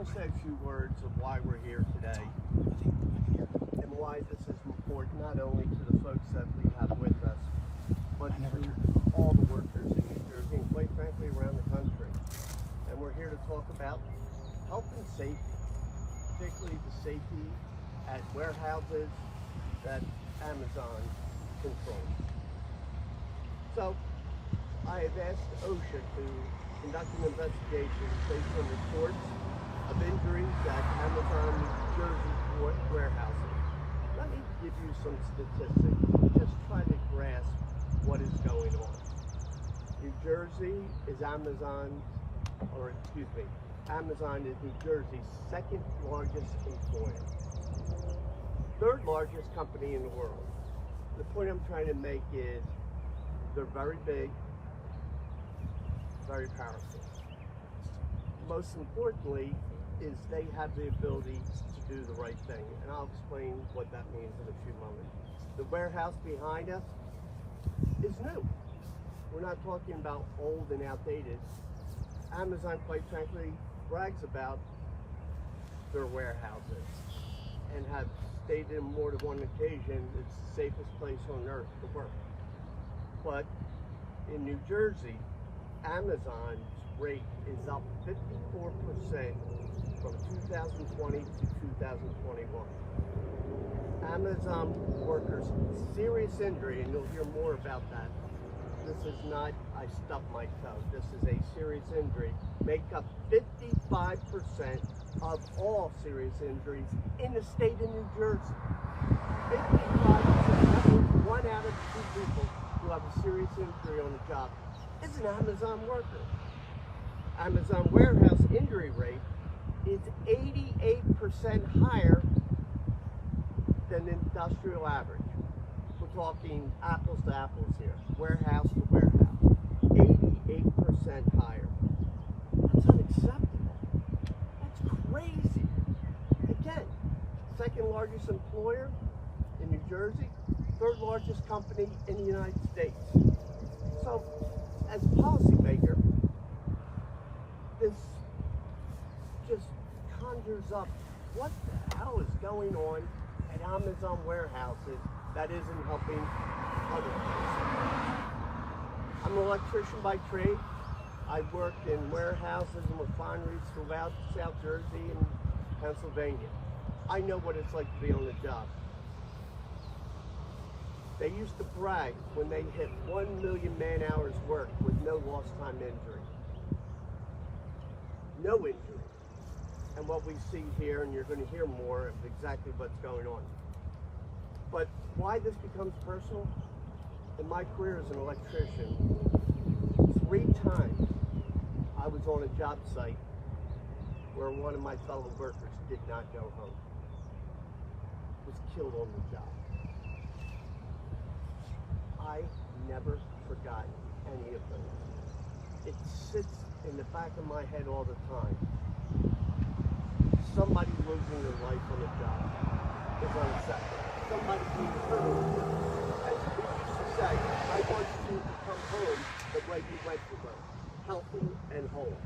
to say a few words of why we're here today and why this is important not only to the folks that we have with us, but to all the workers in New Jersey and quite frankly around the country. And we're here to talk about health and safety, particularly the safety at warehouses that Amazon controls. So I have asked OSHA to conduct an investigation based on reports of injuries at Amazon New Jersey warehouses. Let me give you some statistics, just try to grasp what is going on. New Jersey is Amazon is New Jersey's second largest employer. Third largest company in the world. The point I'm trying to make is they're very big, very powerful. Most importantly is they have the ability to do the right thing, and I'll explain what that means in a few moments. The warehouse behind us is new. We're not talking about old and outdated. Amazon, quite frankly, brags about their warehouses and have stated on more than one occasion it's the safest place on earth to work. But in New Jersey, Amazon's rate is up 54% from 2020 to 2021. Amazon workers' serious injury, and you'll hear more about that. This is not, I stubbed my toe, this is a serious injury, make up 55% of all serious injuries in the state of New Jersey. 55%, that means 1 out of 2 people who have a serious injury on the job is an Amazon worker. Amazon warehouse injury rate is 88% higher than the industrial average. We're talking apples to apples here, warehouse to warehouse, 88% higher. That's unacceptable. That's crazy. Again, second largest employer in New Jersey, third largest company in the United States. So, as a policymaker, this just conjures up what the hell is going on at Amazon warehouses that isn't helping other places. I'm an electrician by trade. I worked in warehouses and refineries throughout South Jersey and Pennsylvania. I know what it's like to be on the job. They used to brag when they hit 1 million man-hours worked with no lost time injury. No injury. And what we see here, and you're going to hear more of exactly what's going on. But why this becomes personal? In my career as an electrician, 3 times I was on a job site where one of my fellow workers did not go home. Was killed on the job. I never forgot any of them. It sits in the back of my head all the time. Somebody losing their life on the job is unacceptable. Somebody being hurt on the job. As we used to say, I want you to come home the way you went to work, healthy and whole.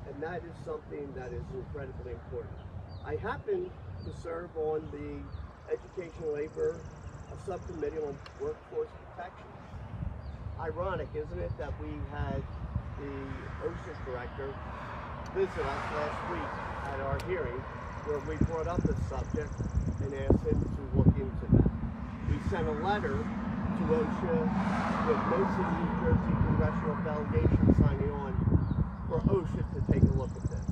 And that is something that is incredibly important. I happen to serve on the Education Labor Subcommittee on Workforce Protection. Ironic, isn't it, that we had the OSHA director visit us last week at our hearing where we brought up this subject and asked him to look into that. We sent a letter to OSHA with most of the New Jersey congressional delegation signing on for OSHA to take a look at this.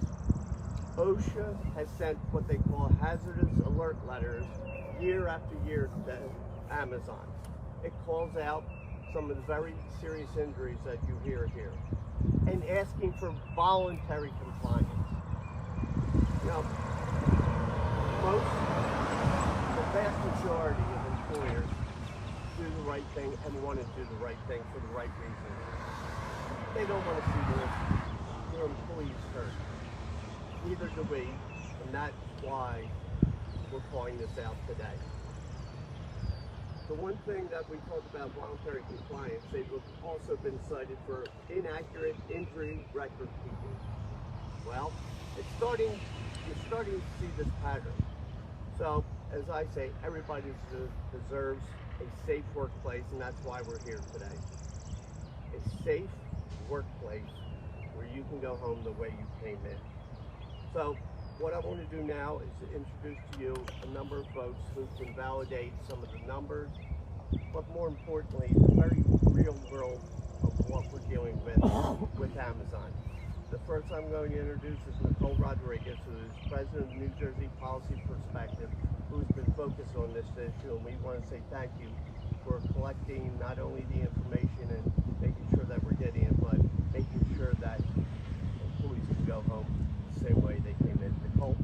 OSHA has sent what they call hazardous alert letters year after year to Amazon. It calls out some of the very serious injuries that you hear here and asking for voluntary compliance. Now, the vast majority of employers do the right thing and want to do the right thing for the right reasons. They don't want to see their employees hurt. Neither do we, and that's why we're calling this out today. The one thing that we talk about voluntary compliance, they've also been cited for inaccurate injury record keeping. Well, you're starting to see this pattern. So, as I say, everybody deserves a safe workplace, and that's why we're here today. A safe workplace where you can go home the way you came in. So, what I want to do now is to introduce to you a number of folks who can validate some of the numbers, but more importantly, the very real world of what we're dealing with Amazon. The first I'm going to introduce is Nicole Rodriguez, who is president of New Jersey Policy Perspective, who's been focused on this issue, and we want to say thank you for collecting not only the information and making sure that we're getting it, but making sure that employees can go home the same way they came in. Nicole?